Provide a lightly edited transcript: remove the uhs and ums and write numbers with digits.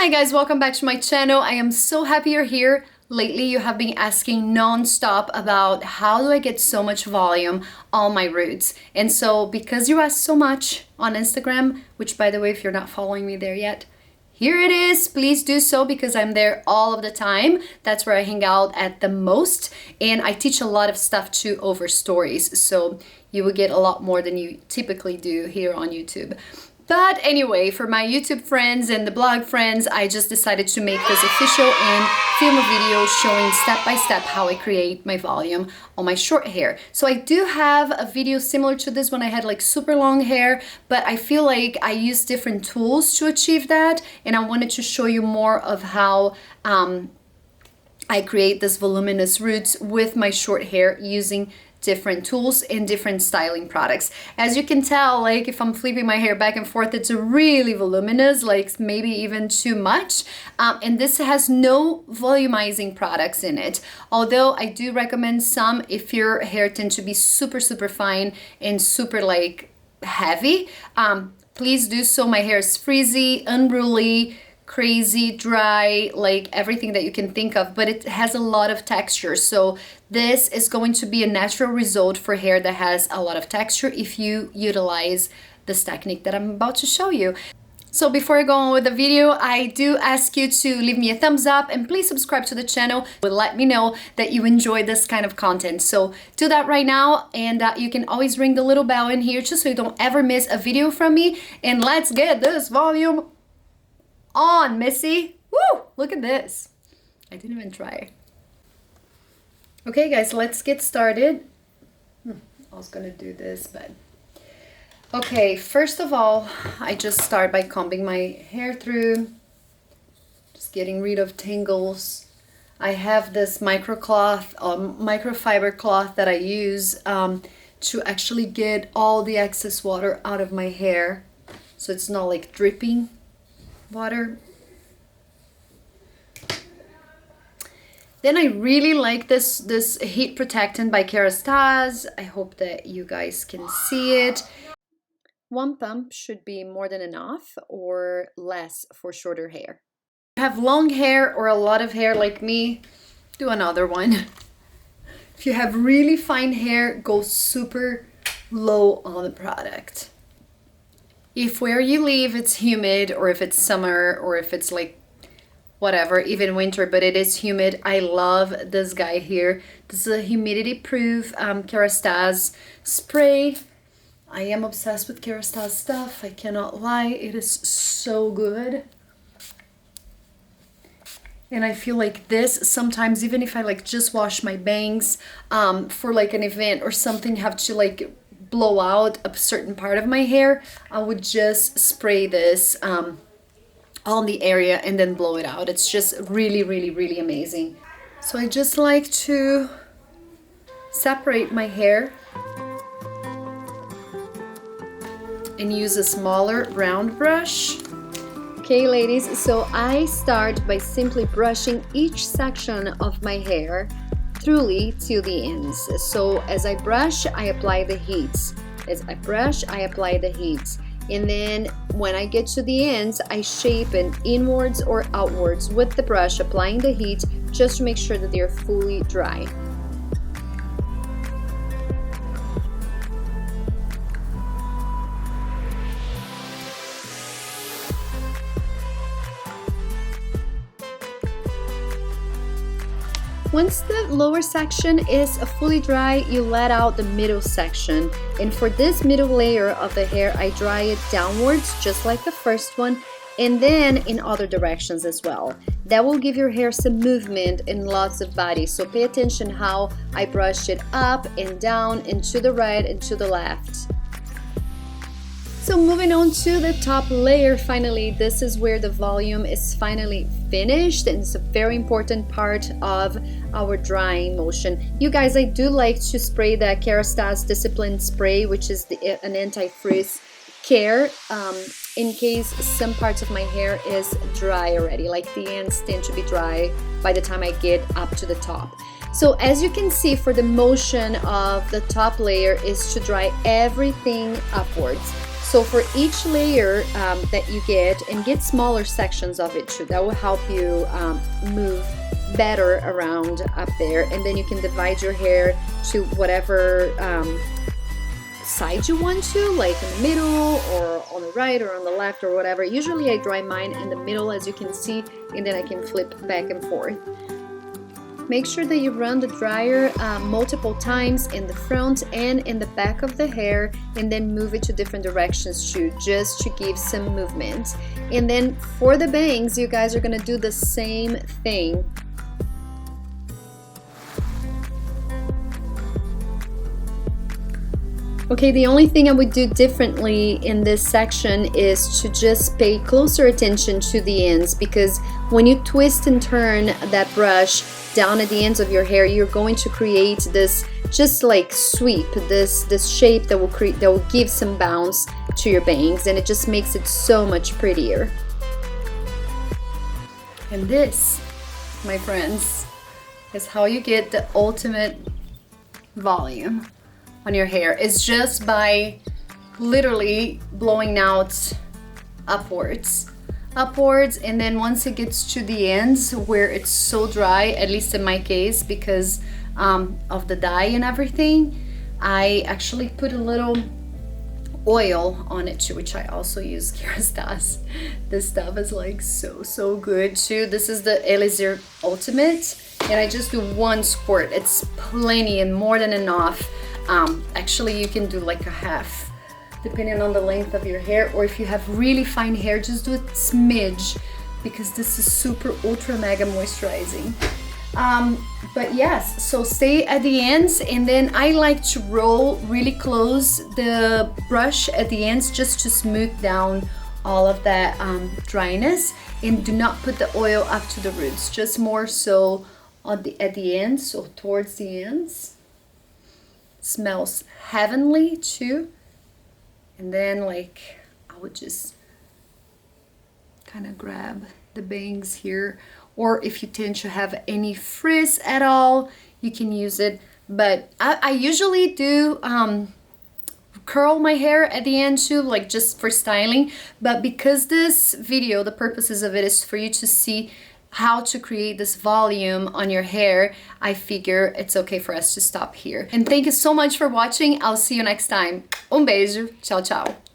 Hi guys, welcome back to my channel. I am so happy you're here. Lately you have been asking non-stop about how do I get so much volume on my roots. And so because you asked so much on Instagram, which by the way, if you're not following me there yet, here it is. Please do so because I'm there all of the time. That's where I hang out at the most. And I teach a lot of stuff too over stories. So you will get a lot more than you typically do here on YouTube. But anyway, for my YouTube friends and the blog friends, I just decided to make this official and film a video showing step by step how I create my volume on my short hair. So I do have a video similar to this when I had like super long hair, but I feel like I use different tools to achieve that. And I wanted to show you more of how I create this voluminous roots with my short hair using different tools and different styling products. As you can tell, like if I'm flipping my hair back and forth, it's really voluminous, like maybe even too much. And this has no volumizing products in it. Although I do recommend some if your hair tends to be super fine and super like heavy. Please do so. My hair is frizzy, unruly, crazy, dry, like everything that you can think of, but it has a lot of texture. So this is going to be a natural result for hair that has a lot of texture if you utilize this technique that I'm about to show you. So before I go on with the video, I do ask you to leave me a thumbs up and please subscribe to the channel. It will let me know that you enjoy this kind of content. So do that right now, and you can always ring the little bell in here just so you don't ever miss a video from me. And let's get this volume on, Missy. Woo! Look at this. I didn't even try. Okay, guys, let's get started. I was gonna do this, but okay. First of all, I just start by combing my hair through, just getting rid of tangles. I have this microfiber cloth that I use to actually get all the excess water out of my hair, so it's not like dripping water. Then I really like this heat protectant by Karina. I hope that you guys can see it. One pump should be more than enough or less for shorter hair. If you have long hair or a lot of hair like me, do another one. If you have really fine hair, go super low on the product. If where you live it's humid, or if it's summer, or if it's like whatever, even winter, but it is humid, I love this guy here. This is a humidity proof Karina spray. I am obsessed with Karina stuff, I cannot lie. It is so good. And I feel like this sometimes, even if I like just wash my bangs for like an event or something, have to like blow out a certain part of my hair, I would just spray this on the area and then blow it out. It's just really amazing. So I just like to separate my hair and use a smaller round brush. Okay, ladies, so I start by simply brushing each section of my hair thoroughly to the ends. So as I brush, I apply the heat. As I brush, I apply the heat. And then when I get to the ends, I shape it inwards or outwards with the brush, applying the heat just to make sure that they're fully dry. Once the lower section is fully dry, you let out the middle section. And for this middle layer of the hair, I dry it downwards, just like the first one, and then in other directions as well. That will give your hair some movement and lots of body. So pay attention how I brush it up and down and to the right and to the left. So moving on to the top layer, finally, this is where the volume is finally finished, and it's a very important part of our drying motion. You guys, I do like to spray the Karina Discipline Spray, which is an anti-frizz care, in case some parts of my hair is dry already, like the ends tend to be dry by the time I get up to the top. So as you can see, for the motion of the top layer is to dry everything upwards. So for each layer that you get smaller sections of it too. That will help you move better around up there, and then you can divide your hair to whatever side you want to, like in the middle or on the right or on the left or whatever. Usually I dry mine in the middle, as you can see, and then I can flip back and forth. Make sure that you run the dryer multiple times in the front and in the back of the hair, and then move it to different directions too, just to give some movement. And then for the bangs, you guys are gonna do the same thing. Okay, the only thing I would do differently in this section is to just pay closer attention to the ends, because when you twist and turn that brush down at the ends of your hair, you're going to create this just like sweep, this shape that will give some bounce to your bangs, and it just makes it so much prettier. And this, my friends, is how you get the ultimate volume on your hair. Is just by literally blowing out upwards, and then once it gets to the ends where it's so dry, at least in my case, because of the dye and everything, I actually put a little oil on it too, which I also use Kerastase. This stuff is like so good too. This is the Elixir Ultimate, and I just do 1 squirt. It's plenty and more than enough. Actually, you can do like a half, depending on the length of your hair, or if you have really fine hair, just do a smidge, because this is super ultra mega moisturizing. But yes, so stay at the ends, and then I like to roll really close the brush at the ends just to smooth down all of that dryness, and do not put the oil up to the roots, just more so at the ends, so towards the ends. Smells heavenly too. And then like I would just kind of grab the bangs here, or if you tend to have any frizz at all, you can use it. But I usually do curl my hair at the end too, like just for styling. But because this video, the purposes of it is for you to see how to create this volume on your hair, I figure it's okay for us to stop here. And thank you so much for watching. I'll see you next time. Um beijo. Tchau, tchau.